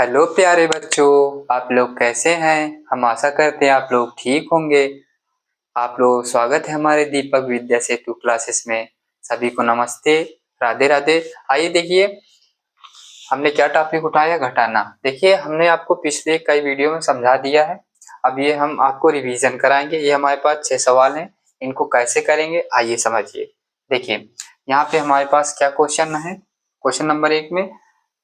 Hello प्यारे बच्चों, आप लोग कैसे हैं? हम आशा करते हैं आप लोग ठीक होंगे। आप लोग स्वागत है हमारे दीपक विद्या सेतु क्लासेस में। सभी को नमस्ते, राधे राधे। आइए देखिए हमने क्या टॉपिक उठाया, घटाना। देखिए हमने आपको पिछले कई वीडियो में समझा दिया है। अब ये हम आपको रिवीजन कराएंगे। ये हमारे पास 6 सवाल हैं, इनको कैसे करेंगे आइए समझिए। देखिए यहाँ पे हमारे पास क्या क्वेश्चन है। क्वेश्चन नंबर 1 में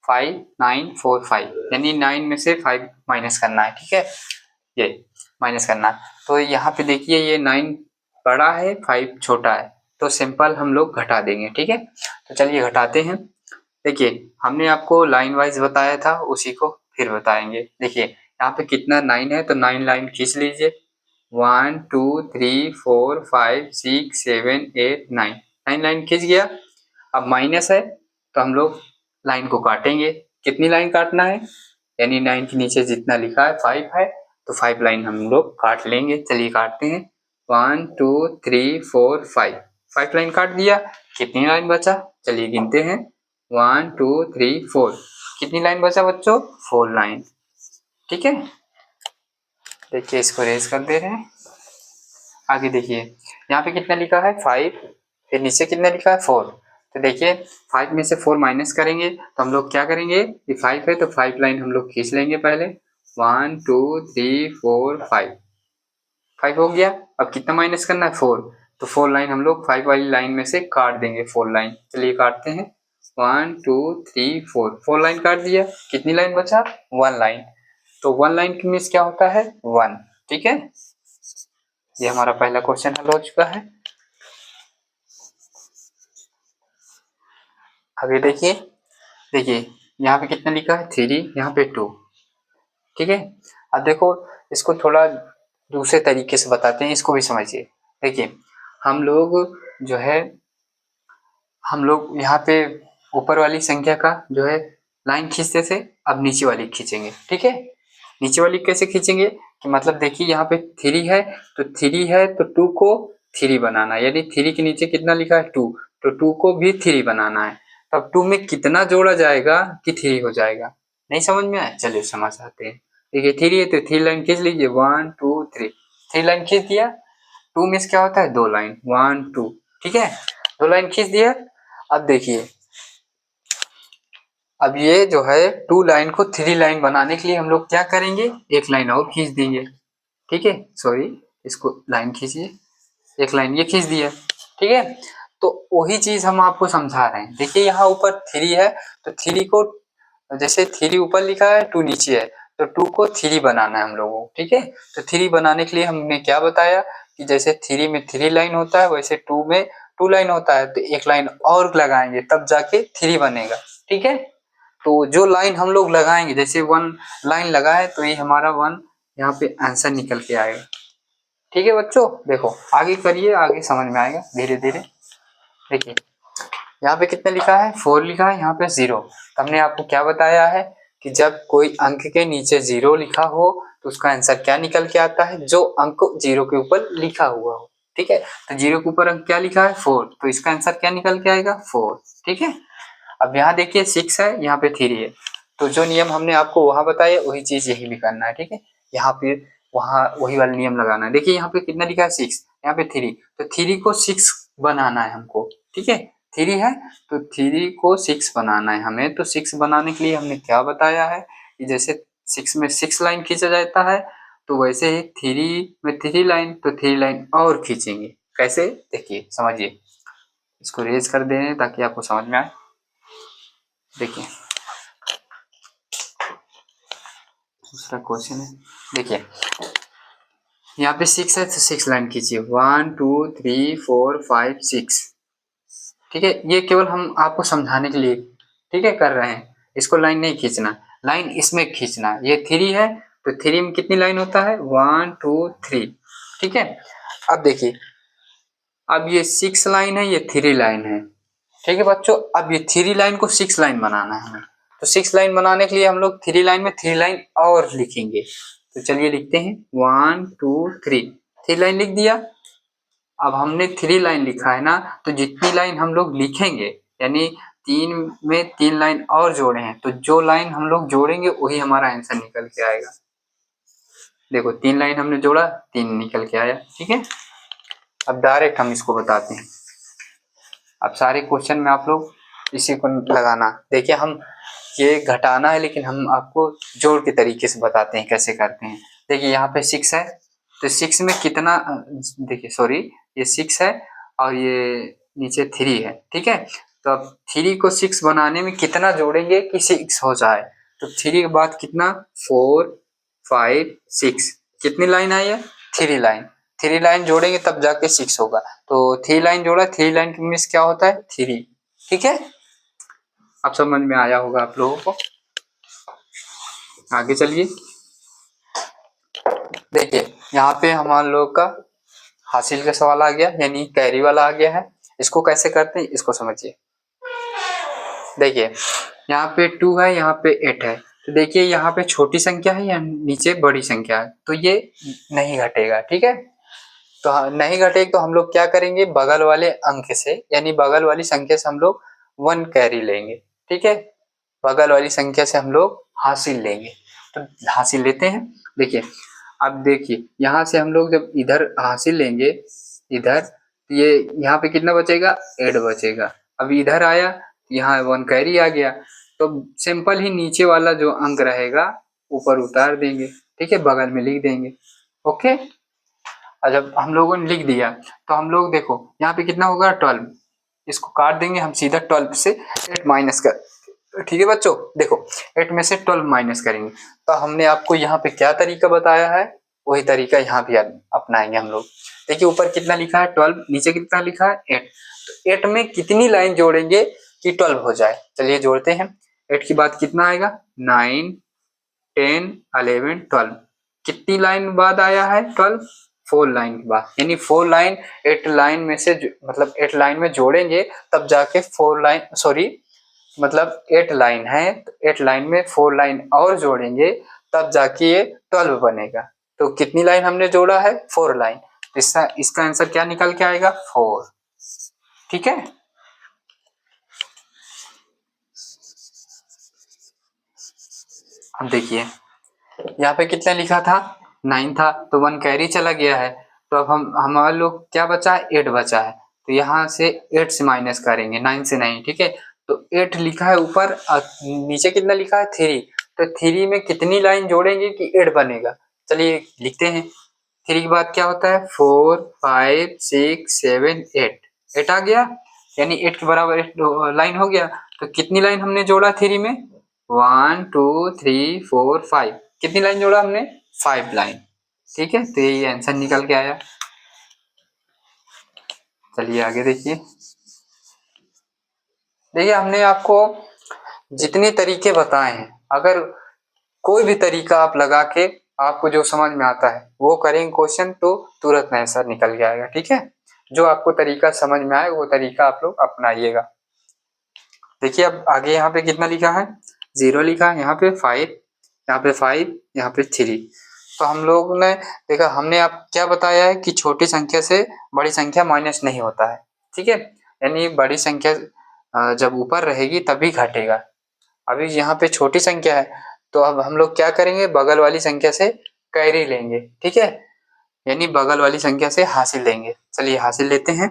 5 9 4 5 यानी 9 में से 5 माइनस करना है। ठीक है, ये माइनस करना है। तो यहाँ पे देखिए ये 9 बड़ा है, 5 छोटा है, तो सिंपल हम लोग घटा देंगे। ठीक है, तो चलिए घटाते हैं। देखिए हमने आपको लाइन वाइज बताया था, उसी को फिर बताएंगे। देखिए यहाँ पे कितना 9 है, तो 9 लाइन खींच लीजिए। 1 2 3 4 5 6 7 8 9 9 लाइन खींच गया। अब माइनस है तो हम लोग लाइन को काटेंगे। कितनी लाइन काटना है, यानी 9 के नीचे जितना लिखा है 5 है, तो 5 लाइन हम लोग काट लेंगे। चलिए काटते हैं। 1 2 3 4 5 5 लाइन काट दिया। कितनी लाइन बचा, चलिए गिनते हैं। 1 2 3 4 कितनी लाइन बचा बच्चों, 4 लाइन। ठीक है, देखिए इसको रेज कर दे रहे हैं। आगे देखिए यहाँ पे कितना लिखा है 5, फिर नीचे कितना लिखा है 4। तो देखिए 5 में से 4 माइनस करेंगे तो हम लोग क्या करेंगे, ये 5 है तो 5 लाइन हम लोग खींच लेंगे पहले। 1 2 3 4 5 5 हो गया। अब कितना माइनस करना है, 4, तो 4 लाइन हम लोग 5 वाली लाइन में से काट देंगे। 4 लाइन, चलिए काटते हैं। 1 2 3 4 4 लाइन काट दिया। कितनी लाइन बचा, 1 लाइन। तो 1 लाइन की मीन्स क्या होता है, 1। ठीक है, ये हमारा पहला क्वेश्चन हल हो चुका है। आगे देखिए, देखिए यहाँ पे कितना लिखा है 3, यहाँ पे 2। ठीक है, अब देखो इसको थोड़ा दूसरे तरीके से बताते हैं, इसको भी समझिए। देखिए हम लोग जो है, हम लोग यहाँ पे ऊपर वाली संख्या का जो है लाइन खींचते थे, अब नीचे वाली खींचेंगे। ठीक है, नीचे वाली कैसे खींचेंगे कि मतलब देखिए यहाँ पे 3 है, तो 3 है तो 2 को 3 बनाना है, यानी 3 के नीचे कितना लिखा है 2, तो 2 को भी 3 बनाना है। तब 2 में कितना जोड़ा जाएगा कि 3 हो जाएगा। नहीं समझ में आया, चलिए समझ आते हैं। देखिए 3 है तो 3 लाइन खींच लीजिए। 1 2 3 3 लाइन खींच दिया। 2 में क्या होता है, 2 लाइन, 1 2। ठीक है, 2 लाइन खींच दिया। अब देखिए अब ये जो है 2 लाइन को 3 लाइन बनाने के लिए हम लोग क्या करेंगे, एक लाइन और खींच देंगे। ठीक है, सॉरी, इसको लाइन खींचिए, एक लाइन ये खींच दिया। ठीक है, तो वही चीज हम आपको समझा रहे हैं। देखिए यहाँ ऊपर 3 है, तो 3 को जैसे 3 ऊपर लिखा है 2 नीचे है, तो 2 को 3 बनाना है हम लोगों को। ठीक है, तो 3 बनाने के लिए हमने क्या बताया कि जैसे 3 में 3 लाइन होता है, वैसे 2 में 2 लाइन होता है, तो एक लाइन और लगाएंगे तब जाके 3 बनेगा। ठीक है, तो जो लाइन हम लोग लगाएंगे, जैसे 1 लाइन लगाए तो ये हमारा 1 यहाँ पे आंसर निकल के आएगा। ठीक है बच्चों, देखो आगे करिए, आगे समझ में आएगा धीरे धीरे। देखिए यहाँ पे कितना लिखा है, 4 लिखा है, यहाँ पे 0। तो हमने आपको क्या बताया है कि जब कोई अंक के नीचे 0 लिखा हो तो उसका आंसर क्या निकल के आता है, जो अंक 0 के ऊपर लिखा हुआ हो। ठीक है, तो 0 के ऊपर अंक क्या लिखा है 4, तो इसका आंसर क्या निकल के आएगा 4। ठीक है, अब यहाँ देखिए 6 है, यहाँ पे 3 है, तो जो नियम हमने आपको वहां बताया वही चीज यही भी करना है। ठीक है, यहाँ पे वहां वही वाला नियम लगाना है। देखिए यहाँ पे कितना लिखा है 6, यहाँ पे 3, तो 3 को 6 बनाना है हमको। ठीक है, 3 है तो 3 को 6 बनाना है हमें। तो 6 बनाने के लिए हमने क्या बताया है कि जैसे 6 में 6 लाइन खींचा जाता है, तो वैसे ही 3 में 3 लाइन, तो 3 लाइन और खींचेंगे। कैसे, देखिए समझिए, इसको रेज कर दें ताकि आपको समझ में आए। देखिए दूसरा क्वेश्चन है, देखिए यहाँ पे 6 है तो 6 लाइन खींचिए। 1 2 3 4 5 6। ठीक है, ये केवल हम आपको समझाने के लिए ठीक है कर रहे हैं, इसको लाइन नहीं खींचना, लाइन इसमें खींचना। ये 3 है तो 3 में कितनी लाइन होता है, 1 2 3। ठीक है, अब देखिए अब ये 6 लाइन है, ये 3 लाइन है। ठीक है बच्चों, अब ये 3 लाइन को 6 लाइन बनाना है हमें। तो 6 लाइन बनाने के लिए हम लोग 3 लाइन में 3 लाइन और लिखेंगे। तो चलिए लिखते हैं 1 2 3, 3 लाइन लिख दिया। अब हमने 3 लाइन लिखा है ना, तो जितनी लाइन हम लोग लिखेंगे, यानी 3 में 3 लाइन और जोड़े हैं, तो जो लाइन हम लोग जोड़ेंगे वही हमारा आंसर निकल के आएगा। देखो 3 लाइन हमने जोड़ा, 3 निकल के आया। ठीक है, अब डायरेक्ट हम इसको बताते हैं। अब सारे क्वेश्चन में आप लोग इसी को लगाना। देखिए हम ये घटाना है, लेकिन हम आपको जोड़ के तरीके से बताते हैं कैसे करते हैं। देखिए यहाँ पे 6 है, तो 6 में कितना, देखिए सॉरी, ये 6 है और ये नीचे 3 है। ठीक है, तो अब 3 को 6 बनाने में कितना जोड़ेंगे कि 6 हो जाए, तो 3 के बाद कितना, 4 5 6, कितनी लाइन आई है, 3 लाइन। 3 लाइन जोड़ेंगे तब जाके 6 होगा, तो 3 लाइन जोड़ा, 3 लाइन की मीन्स क्या होता है, 3। ठीक है, अब समझ में आया होगा आप लोगों को। आगे चलिए, देखिए यहाँ पे हमारे लोग का हासिल का सवाल आ गया, यानी कैरी वाला आ गया है। इसको कैसे करते हैं इसको समझिए। देखिए यहाँ पे 2 है, यहाँ पे 8 है, तो देखिए यहाँ पे छोटी संख्या है या नीचे बड़ी संख्या है, तो ये नहीं घटेगा। ठीक है, तो नहीं घटेगा तो हम लोग क्या करेंगे, बगल वाले अंक से यानी बगल वाली संख्या से हम लोग 1 कैरी लेंगे। ठीक है, बगल वाली संख्या से हम लोग हासिल लेंगे, तो हासिल लेते हैं। देखिए अब देखिए यहाँ से हम लोग जब इधर हासिल लेंगे, इधर ये यहाँ पे कितना बचेगा, 8 बचेगा। अब इधर आया, यहाँ 1 कैरी आ गया, तो सिंपल ही नीचे वाला जो अंक रहेगा ऊपर उतार देंगे। ठीक है, बगल में लिख देंगे। ओके, और जब हम लोगों ने लिख दिया तो हम लोग देखो यहाँ पे कितना होगा, 12। इसको काट देंगे हम सीधा, 12 से 8 माइनस कर। ठीक है बच्चों, देखो 8 में से 12 माइनस करेंगे, तो हमने आपको यहाँ पे क्या तरीका बताया है वही तरीका यहाँ भी अपनाएंगे हम लोग। देखिए ऊपर कितना लिखा है, 12, नीचे कितना लिखा है, 8। तो 8 में कितनी लाइन जोड़ेंगे कि 12 हो जाए, चलिए जोड़ते हैं। 8 की बाद कितना आएगा, 9 10 11 12। कितनी लाइन बाद आया है 12, 4 लाइन के बाद, यानी 4 लाइन 8 लाइन में से मतलब 8 लाइन में जोड़ेंगे तब जाके 4 लाइन, सॉरी मतलब 8 लाइन है, 8 लाइन में 4 लाइन और जोड़ेंगे तब जाके ये 12 बनेगा। तो कितनी लाइन हमने जोड़ा है, 4 लाइन। इसका आंसर क्या निकल के आएगा, 4। ठीक है, अब देखिए यहाँ पे कितना लिखा था, 9 था, तो 1 कैरी चला गया है, तो अब हम हमारे लोग क्या बचा है, 8 बचा है, तो यहाँ से 8 से माइनस करेंगे, 9 से नहीं। ठीक है, तो 8 लिखा है ऊपर और नीचे कितना लिखा है, 3। तो 3 में कितनी लाइन जोड़ेंगे कि 8 बनेगा, चलिए लिखते हैं। 3 के बाद क्या होता है, 4 5 6 7 8, 8 आ गया, यानी 8 के बराबर 8 लाइन हो गया। तो कितनी लाइन हमने जोड़ा 3 में, 1 2 3 4 5, कितनी लाइन जोड़ा हमने, 5 लाइन। ठीक है, तो यही आंसर निकल के आया। चलिए आगे देखिए, देखिए हमने आपको जितने तरीके बताए हैं, अगर कोई भी तरीका आप लगा के आपको जो समझ में आता है वो करेंगे क्वेश्चन, तो तुरंत आंसर निकल के आएगा। ठीक है, जो आपको तरीका समझ में आए वो तरीका आप लोग अपनाइएगा। देखिए अब आगे यहाँ पे कितना लिखा है, 0 लिखा है, यहाँ पे 5, यहाँ पे 5, यहाँ पे 3। तो हम लोग ने देखा, हमने आप क्या बताया है कि छोटी संख्या से बड़ी संख्या माइनस नहीं होता है। ठीक है, यानी बड़ी संख्या जब ऊपर रहेगी तभी घटेगा। अभी यहाँ पे छोटी संख्या है, तो अब हम लोग क्या करेंगे, बगल वाली संख्या से कैरी लेंगे। ठीक है, यानी बगल वाली संख्या से हासिल लेंगे। चलिए हासिल लेते हैं,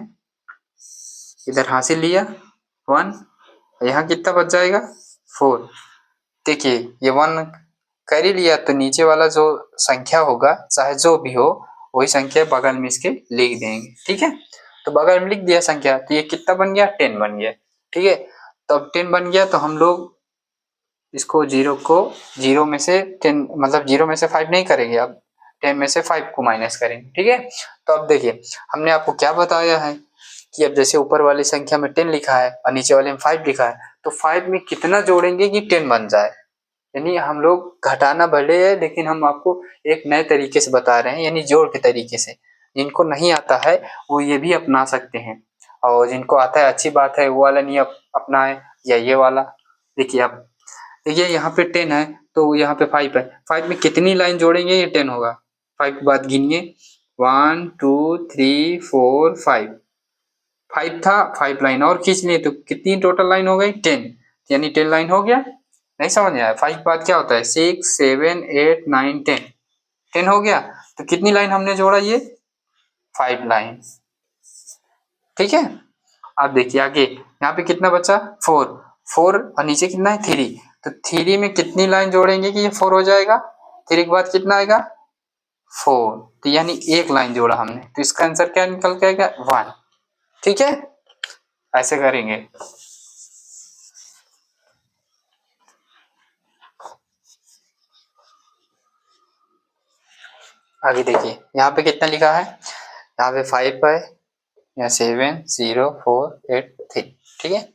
इधर हासिल लिया 1, यहाँ कितना बच जाएगा, 4। देखिए ये 1 कैरी लिया, तो नीचे वाला जो संख्या होगा चाहे जो भी हो वही संख्या बगल में इसके लिख देंगे। ठीक है, तो बगल में लिख दिया संख्या, तो ये कितना बन गया, 10 बन गया। ठीक है, तो अब 10 बन गया, तो हम लोग इसको 0 में से 10 मतलब 0 में से 5 नहीं करेंगे, अब 10 में से 5 को माइनस करेंगे। ठीक है, तो अब देखिए हमने आपको क्या बताया है कि अब जैसे ऊपर वाली संख्या में 10 लिखा है और नीचे वाले में 5 लिखा है, तो 5 में कितना जोड़ेंगे कि 10 बन जाए। यानी हम लोग घटाना भले है, लेकिन हम आपको एक नए तरीके से बता रहे हैं, यानी जोड़ के तरीके से। जिनको नहीं आता है वो ये भी अपना सकते हैं, और जिनको आता है अच्छी बात है, वो वाला नहीं अपनाए या ये वाला। देखिए अब देखिए यहाँ पे 10 है, तो यहाँ पे 5 है, 5 में कितनी लाइन जोड़ेंगे ये 10 होगा। 5 के बाद गिनिए, 1 2 3 4 5, 5 था, 5 लाइन और खींच लिए तो कितनी टोटल लाइन हो गई 10, यानी 10 लाइन हो गया। नहीं समझ में आया? 5 बाद क्या होता है 6 7 8 9 10, 10 हो गया। तो कितनी लाइन हमने जोड़ा ये 5 लाइन, ठीक है। अब देखिए आगे यहाँ पे कितना बचा 4, 4 और नीचे कितना है 3, तो 3 में कितनी लाइन जोड़ेंगे कि ये 4 हो जाएगा, 3 के बाद कितना आएगा 4, तो यानी एक लाइन जोड़ा हमने, तो इसका आंसर क्या निकल के आएगा 1, ठीक है। ऐसे करेंगे। आगे देखिए यहाँ पे कितना लिखा है, यहाँ पे 5 है, यहाँ 7 0 4 8 3, ठीक है।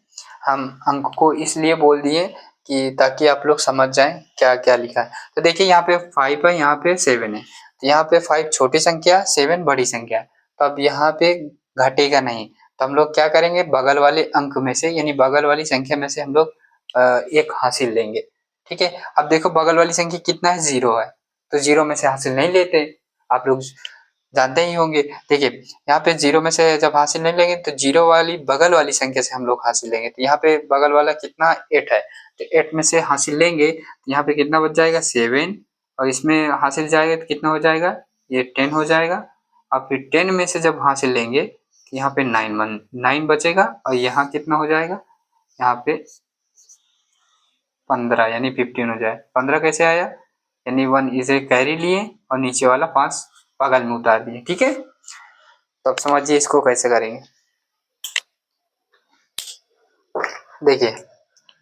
हम अंक को इसलिए बोल दिए कि ताकि आप लोग समझ जाएं क्या क्या लिखा है। तो देखिए यहाँ पे 5 है, यहाँ पे 7 है, तो यहाँ पे 5 छोटी संख्या, 7 बड़ी संख्या, तो अब यहाँ पे घटेगा नहीं, तो हम लोग क्या करेंगे बगल वाले अंक में से यानी बगल वाली संख्या में से हम लोग एक हासिल लेंगे, ठीक है। अब देखो बगल वाली संख्या कितना है 0 है, तो 0 में से हासिल नहीं लेते, आप लोग जानते ही होंगे। देखिए यहाँ पे 0 में से जब हासिल नहीं लेंगे तो 0 वाली बगल वाली संख्या से हम लोग हासिल लेंगे, तो यहाँ पे बगल वाला कितना 8 है, तो 8 में से हासिल लेंगे तो यहाँ पे कितना बच जाएगा 7, और इसमें हासिल जाएगा तो कितना हो जाएगा ये 10 हो जाएगा। और फिर 10 में से जब हासिल लेंगे तो यहाँ पे 9 बचेगा, और यहाँ कितना हो जाएगा यहाँ पे 15 यानी 15 हो जाए। 15 कैसे आया, यानी 1 इसे कैरी लिए और नीचे वाला 5 बगल में उतार दिए, ठीक है। तो अब समझिए इसको कैसे करेंगे। देखिए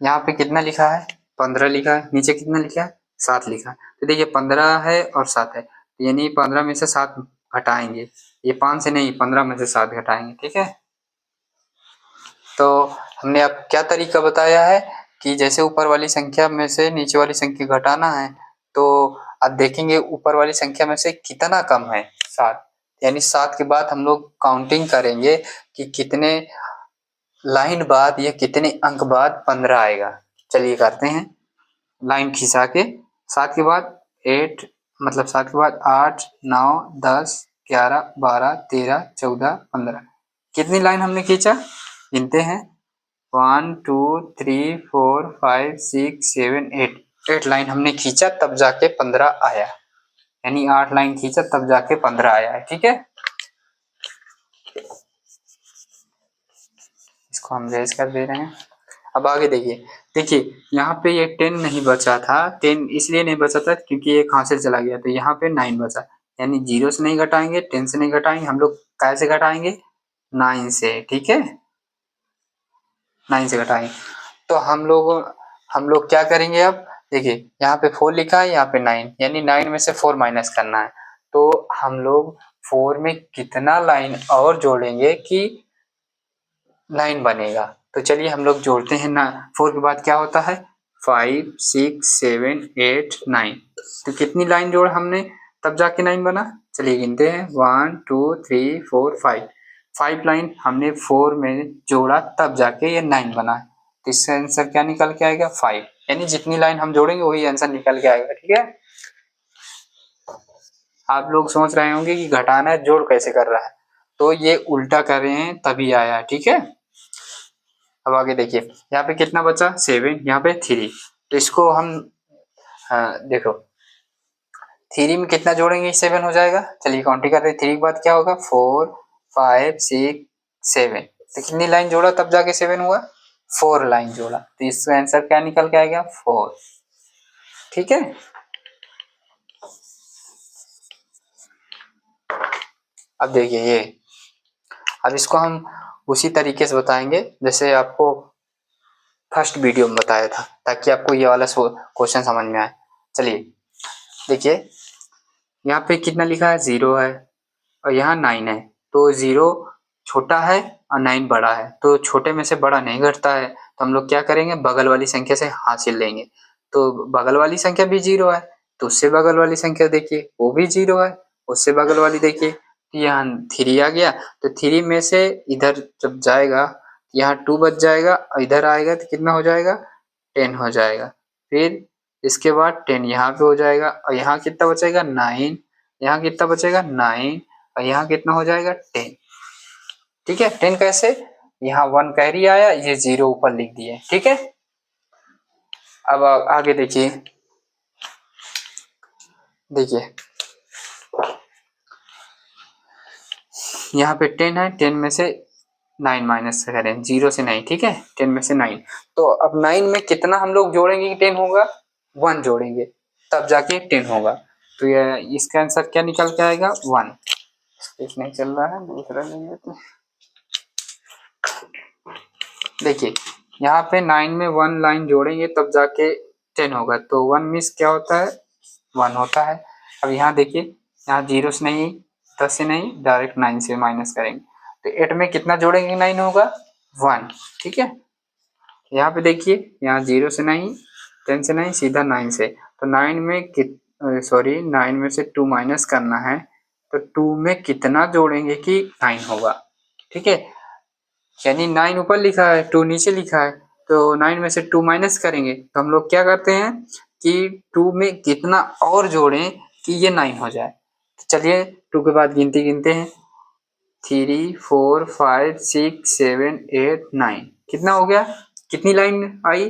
यहाँ पे कितना लिखा है 15 लिखा है, नीचे कितना लिखा है 7 लिखा है, तो देखिए 15 है और 7 है, यानी 15 में से 7 घटाएंगे, ये 5 से नहीं 15 में से 7 घटाएंगे, ठीक है। तो हमने अब क्या तरीका बताया है कि जैसे ऊपर वाली संख्या में से नीचे वाली संख्या घटाना है, तो अब देखेंगे ऊपर वाली संख्या में से कितना कम है 7, यानी 7 के बाद हम लोग काउंटिंग करेंगे कि कितने लाइन बाद या कितने अंक बाद 15 आएगा। चलिए करते हैं, लाइन खिंचा के 7 के बाद 8 मतलब 7 के बाद 8 9 10 11 12 13 14 15, कितनी लाइन हमने खींचा गिनते हैं 1 2 3 4 5 6 7 8, 8 लाइन हमने खींचा तब जाके 15 आया, यानी 8 लाइन खींचा तब जाके 15 आया है, ठीक है। इसको हम रेज कर दे रहे हैं। अब आगे देखिए, देखिए यहाँ पे ये 10 नहीं बचा था, 10 इसलिए नहीं बचा था क्योंकि एक हाथ से चला गया, तो यहाँ पे 9 बचा, यानी 0 से नहीं घटाएंगे 10 से नहीं घटाएंगे, हम लोग कैसे घटाएंगे 9 से, ठीक है 9 से घटाएंगे। तो हम लोग क्या करेंगे अब देखिए यहाँ पे 4 लिखा है, यहाँ पे 9, यानी 9 में से 4 माइनस करना है, तो हम लोग 4 में कितना लाइन और जोड़ेंगे कि 9 बनेगा। तो चलिए हम लोग जोड़ते हैं ना, 4 के बाद क्या होता है 5 6 7 8 9, तो कितनी लाइन जोड़ा हमने तब जाके 9 बना, चलिए गिनते हैं 1 2 3 4 5, 5 लाइन हमने 4 में जोड़ा तब जाके ये 9 बना, तो इसका आंसर क्या निकल के आएगा 5, यानी जितनी लाइन हम जोड़ेंगे वही आंसर निकल के आएगा, ठीक है। आप लोग सोच रहे होंगे कि घटाना है जोड़ कैसे कर रहा है, तो ये उल्टा कर रहे हैं तभी आया, ठीक है। अब आगे देखिए यहाँ पे कितना बचा 7, यहाँ पे 3, तो इसको हम देखो 3 में कितना जोड़ेंगे 7 हो जाएगा, चलिए काउंटिंग करते हैं, 3 के बाद क्या होगा 4 5 6 7, तो कितनी लाइन जोड़ा तब जाके 7 हुआ 4 लाइन जोड़ा, तो इसका आंसर क्या निकल के आएगा 4, ठीक है। अब देखिए ये, अब इसको हम उसी तरीके से बताएंगे जैसे आपको फर्स्ट वीडियो में बताया था, ताकि आपको ये वाला क्वेश्चन समझ में आए। चलिए देखिए यहाँ पे कितना लिखा है 0 है और यहाँ 9 है, तो 0 छोटा है और 9 बड़ा है, तो छोटे में से बड़ा नहीं घटता है, तो हम लोग क्या करेंगे बगल वाली संख्या से हासिल लेंगे, तो बगल वाली संख्या भी 0 है, तो उससे बगल वाली संख्या देखिए वो भी 0 है, उससे बगल वाली देखिए यहाँ 3 आ गया, तो 3 में से इधर जब जाएगा यहाँ 2 बच जाएगा और इधर आएगा तो कितना हो जाएगा 10 हो जाएगा, फिर इसके बाद 10 यहाँ पे हो जाएगा और यहाँ कितना बचेगा 9, यहाँ कितना बचेगा 9 और यहाँ कितना हो जाएगा 10, ठीक है। 10 कैसे, यहाँ 1 कैरी आया, ये 0 ऊपर लिख दिए, ठीक है। अब आगे देखिए, यहाँ पे 10 है, 10 में से 9 माइनस करें, 0 से 9, ठीक है। 10 में से 9, तो अब 9 में कितना हम लोग जोड़ेंगे कि 10 होगा, 1 जोड़ेंगे तब जाके 10 होगा। तो ये इसका आंसर क्या निकल के आएगा, 1। एक नहीं चल रहा है, दूसरा नहीं है। तो देखिए यहाँ पे 9 में 1 लाइन जोड़ेंगे तब जाके 10 होगा, तो 1 मिस क्या होता है, 1 होता है। अब यहाँ देखिए, यहाँ 0 से नहीं, 10 से नहीं, डायरेक्ट 9 से माइनस करेंगे, तो 8 में कितना जोड़ेंगे 9 होगा, 1, ठीक है। यहाँ पे देखिए, यहाँ 0 से नहीं, 10 से नहीं, सीधा 9 से, तो 9 में सॉरी 9 में से 2 माइनस करना है, तो 2 में कितना जोड़ेंगे कि 9 होगा, ठीक है। यानी 9 ऊपर लिखा है, 2 नीचे लिखा है, तो 9 में से 2 माइनस करेंगे, तो हम लोग क्या करते हैं कि 2 में कितना और जोड़ें कि ये 9 हो जाए। तो चलिए 2 के बाद गिनती गिनते हैं, 3 4 5 6 7 8 9, कितना हो गया, कितनी लाइन आई,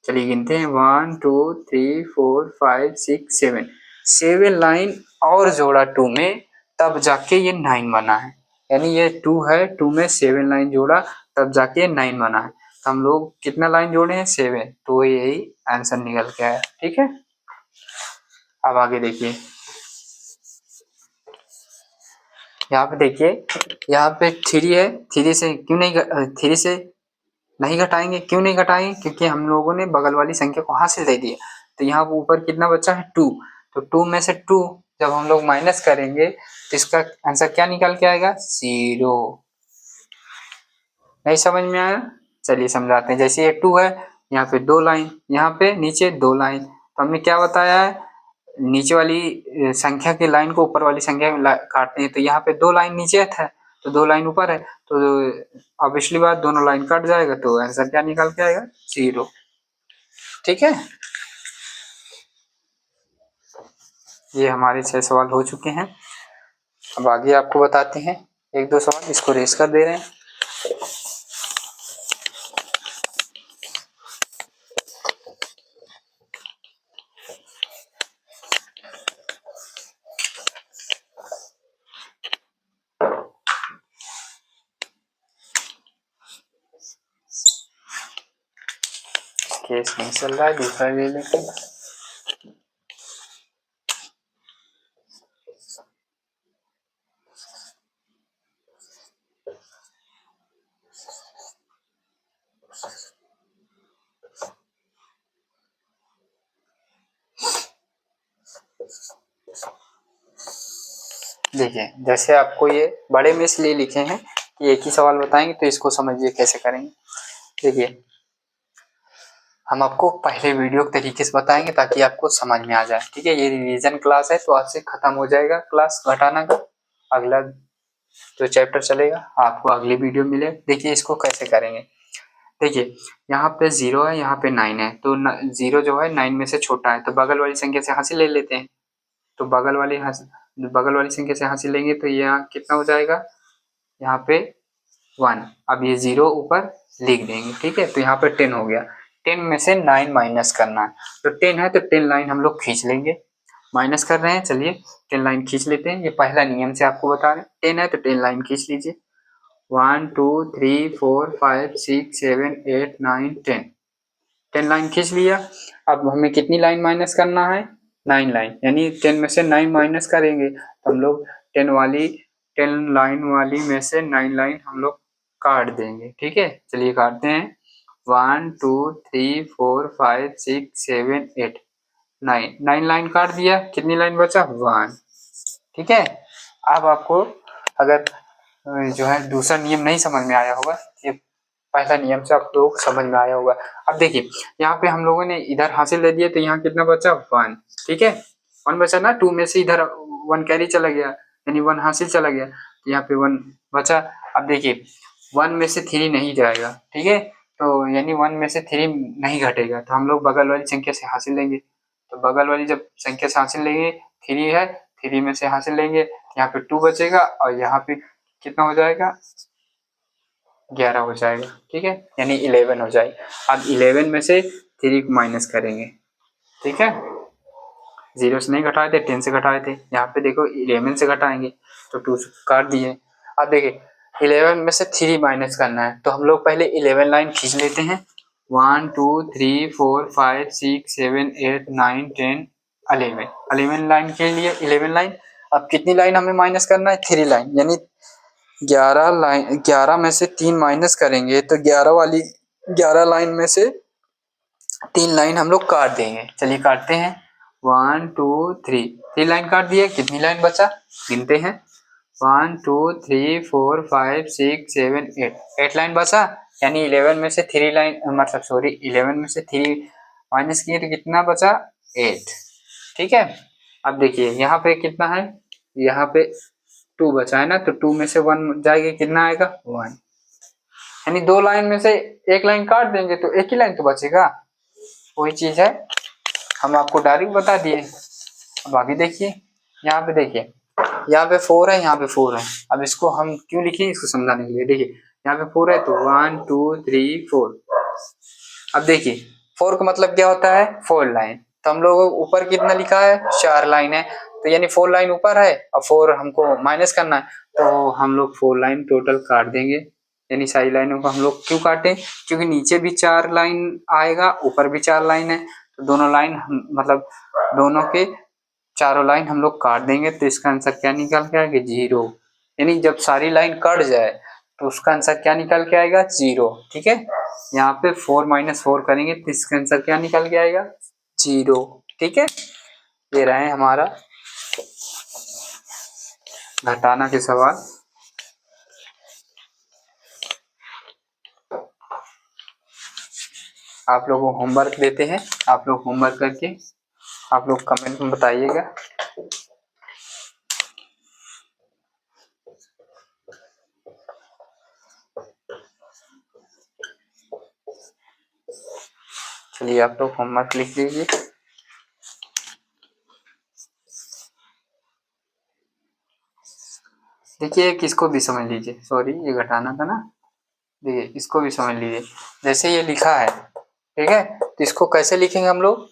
चलिए गिनते हैं, 1 2 3 4 5 6 7, 7 लाइन और जोड़ा 2 में, तब जाके ये 9 बना है। यानी ये 2 है, 2 में 7 लाइन जोड़ा तब जाके 9 बना है। तो हम लोग कितना लाइन जोड़े हैं, 7, तो यही आंसर निकल के आया, ठीक है। अब आगे देखिए, यहाँ पे देखिए, यहाँ पे 3 है, 3 से क्यों नहीं 3 से नहीं घटाएंगे, क्यों नहीं घटाएंगे, क्योंकि हम लोगों ने बगल वाली संख्या को हासिल दे दिया। तो यहाँ ऊपर कितना बचा है, 2, तो 2 में से 2 जब हम लोग माइनस करेंगे तो इसका आंसर क्या निकल के आएगा, 0। नहीं समझ में आया, चलिए समझाते हैं। जैसे ये 2 है, यहाँ पे 2 लाइन, यहाँ पे नीचे 2 लाइन, तो हमने क्या बताया है, नीचे वाली संख्या की लाइन को ऊपर वाली संख्या में काटते हैं, तो यहाँ पे 2 लाइन नीचे था, तो 2 लाइन ऊपर है, तो ऑब्वियसली बात दोनों लाइन कट जाएगा, तो आंसर क्या निकल के आएगा, 0, ठीक है। ये हमारे 6 सवाल हो चुके हैं। अब आगे आपको बताते हैं 1-2 सवाल, इसको रेस कर दे रहे हैं। केस नहीं चल रहा है, दूसरा ले लेते हैं। देखिए जैसे आपको ये बड़े में इसलिए लिखे हैं कि एक ही सवाल बताएंगे, तो इसको समझिए कैसे करेंगे। देखिए हम आपको पहले वीडियो के तरीके से बताएंगे ताकि आपको समझ में आ जाए, ठीक है। ये रिवीजन क्लास है, तो आज से खत्म हो जाएगा क्लास घटाना का, अगला जो चैप्टर चलेगा आपको अगली वीडियो मिले। देखिए इसको कैसे करेंगे, देखिए यहाँ पे 0 है, यहाँ पे 9 है, तो 0 जो है 9 में से छोटा है, तो बगल वाली संख्या से हासिल ले लेते हैं, तो बगल वाली संख्या से हासिल लेंगे, तो यहाँ कितना हो जाएगा, यहाँ पे 1, अब ये 0 ऊपर लिख देंगे, ठीक है। तो यहाँ पे 10 हो गया, 10 में से 9 माइनस करना है, तो 10 है तो 10 लाइन हम लोग खींच लेंगे, माइनस कर रहे हैं, चलिए 10 लाइन खींच लेते हैं, ये पहला नियम से आपको बता रहे हैं। 10 है तो 10 लाइन खींच लीजिए, 1 2 3 4 5 6 7 8 9 10, 10 लाइन खींच लिया। अब हमें कितनी लाइन माइनस करना है, 9 लाइन, यानी 10 में से 9 माइनस करेंगे, तो हम लोग 10 लाइन वाली में से 9 लाइन हम लोग काट देंगे, ठीक है। चलिए काटते हैं, 1 2 3 4 5 6 7 8 9 लाइन काट दिया, कितनी लाइन बचा, 1, ठीक है। अब आपको अगर जो है दूसरा नियम नहीं समझ में आया होगा, ये पहला नियम से आप लोग समझ में आया होगा। अब देखिए यहाँ पे हम लोगों ने इधर हासिल दे दिया, तो यहाँ कितना बचा, 1, ठीक है। 1 बचा ना, 2 में से इधर 1 कैरी चला गया, यानी 1 हासिल चला गया, तो यहाँ पे 1 बचा। अब देखिए 1 में से 3 नहीं जाएगा, ठीक है, तो यानी 1 में से 3 नहीं घटेगा, तो हम लोग बगल वाली संख्या से हासिल लेंगे, तो बगल वाली जब संख्या से हासिल लेंगे, 3 है, 3 में से हासिल लेंगे, यहाँ पे 2 बचेगा, और यहाँ पे कितना हो जाएगा, 11 हो जाएगा, ठीक है, यानी 11 हो जाएगा। अब 11 में से 3 को माइनस करेंगे, ठीक है, 0 से नहीं घटाए थे, 10 से घटाए थे, यहाँ पे देखो 11 से घटाएंगे तो 2 से काट दिए। अब देखिए 11 में से 3 माइनस करना है तो हम लोग पहले 11 लाइन खींच लेते हैं, 1 2 3 4 5 6 7 8 9 10 11, 11 लाइन के लिए 11 लाइन। अब कितनी लाइन हमें माइनस करना है, 3 लाइन, यानी 11 लाइन, 11 में से 3 माइनस करेंगे तो 11 लाइन में से 3 लाइन हम लोग काट देंगे। चलिए काटते हैं, 1 2 3 लाइन काट दिए, कितनी लाइन बचा गिनते हैं, 1 2 3 4 5 6 7 8 लाइन बचा, यानी 11 में से 3 लाइन, मतलब सॉरी 11 में से 3 माइनस किए तो कितना बचा, 8, ठीक है। अब देखिए यहाँ पे कितना है, यहाँ पे 2 बचा है ना, तो 2 में से 1 जाएगा, कितना आएगा 1, यानी 2 लाइन में से 1 लाइन काट देंगे तो 1 ही लाइन तो बचेगा, वही चीज है, हम आपको डायरेक्ट बता दिए। अब आगे देखिए, यहाँ पे देखिए, यहाँ पे 4 है, यहाँ पे 4 है, अब इसको हम क्यों लिखे, इसको समझाने के लिए। देखिए यहाँ पे 4 है तो 1 2 3 4। अब देखिए 4 का मतलब क्या होता है, 4 लाइन, तो हम लोग ऊपर कितना लिखा है, 4 लाइन है, तो यानी 4 लाइन ऊपर है और 4 हमको माइनस करना है, तो हम लोग 4 लाइन टोटल काट देंगे। यानी सारी लाइनों को हम लोग क्यों काटे, क्योंकि नीचे भी 4 लाइन आएगा, ऊपर भी 4 लाइन है, तो दोनों लाइन मतलब दोनों के चारों लाइन हम लोग काट देंगे, तो इसका आंसर क्या निकल के आएगा, 0। यानी जब सारी लाइन कट जाए तो उसका आंसर क्या निकल के आएगा, 0, ठीक है। यहाँ पे 4 माइनस 4 करेंगे तो इसका आंसर क्या निकल के आएगा, 0, ठीक है। ये रहे हमारा घटाना के सवाल। आप लोगों को होमवर्क देते हैं, आप लोग होमवर्क करके आप लोग कमेंट में बताइएगा। चलिए आप लोग होमवर्क लिख लीजिए। देखिए किसको भी समझ लीजिए, सॉरी ये घटाना था ना, देखिए इसको भी समझ लीजिए, जैसे ये लिखा है, ठीक है, तो इसको कैसे लिखेंगे हम लोग,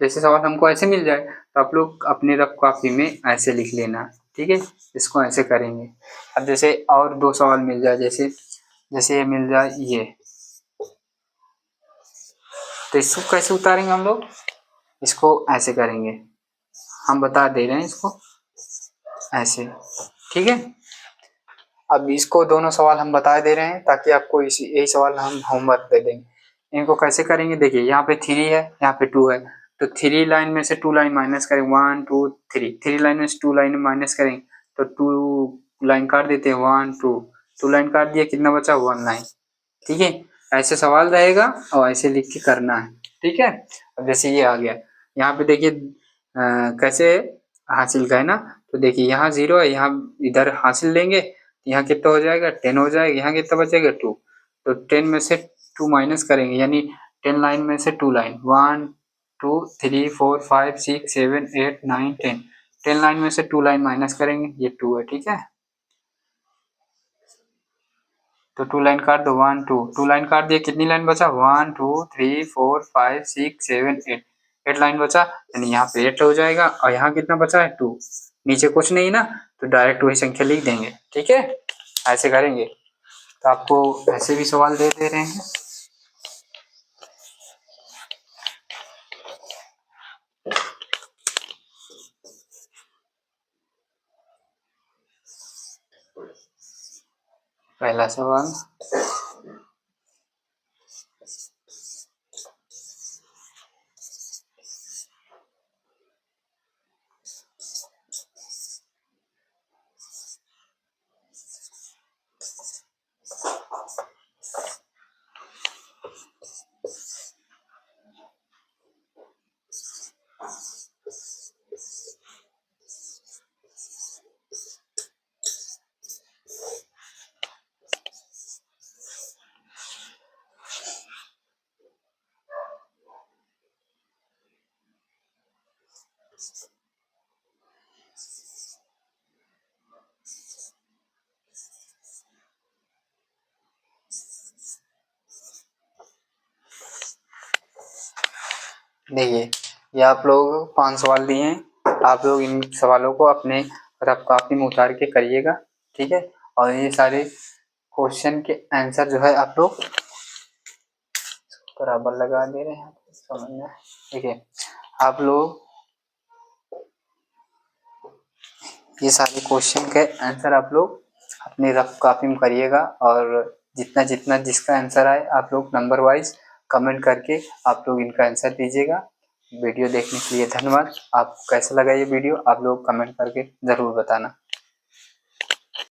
जैसे सवाल हमको ऐसे मिल जाए तो आप लोग अपने रफ कॉपी में ऐसे लिख लेना, ठीक है, इसको ऐसे करेंगे। अब जैसे और 2 सवाल मिल जाए, जैसे जैसे ये मिल जाए ये, तो इसको कैसे उतारेंगे हम लोग, इसको ऐसे करेंगे, हम बता दे रहे हैं इसको ऐसे, ठीक है। अब इसको दोनों सवाल हम बता दे रहे हैं ताकि आपको इसी यही सवाल हम होमवर्क दे देंगे। इनको कैसे करेंगे, देखिए यहाँ पे 3 है, यहाँ पे 2 है, तो 3 लाइन में से 2 लाइन माइनस करेंगे, 1 2 3 लाइन में से 2 लाइन माइनस करेंगे तो 2 लाइन काट देते हैं, 1 2 लाइन काट दिया, कितना बचा 1 लाइन, ठीक है। ऐसे सवाल रहेगा और ऐसे लिख के करना है, ठीक है। अब जैसे ये आ गया, यहाँ पे देखिए कैसे हासिल का है ना, तो देखिए यहाँ 0 है, यहाँ इधर हासिल लेंगे, यहाँ कितना हो जाएगा 10 हो जाएगा, यहाँ कितना बचेगा 2, तो 10 में से 2 माइनस करेंगे, यानी 10 लाइन में से 2 लाइन, 1 2 3 4 5 6 7 8 9 10, 10 लाइन में से 2 लाइन माइनस करेंगे, ये 2 है, ठीक है। तो 2 लाइन काट दो, 1 2 लाइन काट दिया, कितनी लाइन बचा 1 2 3 4 5 6 7 8 लाइन बचा, यानी यहाँ पे 8 हो जाएगा और यहाँ कितना बचा है 2, नीचे कुछ नहीं ना, तो डायरेक्ट वही संख्या लिख देंगे, ठीक है, ऐसे करेंगे। तो आपको ऐसे भी सवाल दे रहे हैं। पहला सवाल, देखिए, ये आप लोग 5 सवाल दिए हैं। आप लोग इन सवालों को अपने रफ कॉपी में उतार के करिएगा, ठीक है। और ये सारे क्वेश्चन के आंसर जो है आप लोग बराबर लगा दे रहे हैं, समझ में। देखिए, आप लोग ये सारे क्वेश्चन के आंसर आप लोग अपनी रफ कॉपी में करिएगा, और जितना जितना जिसका आंसर आए आप लोग नंबर वाइज कमेंट करके आप लोग इनका आंसर दीजिएगा। वीडियो देखने के लिए धन्यवाद। आपको कैसा लगा ये वीडियो आप लोग कमेंट करके ज़रूर बताना।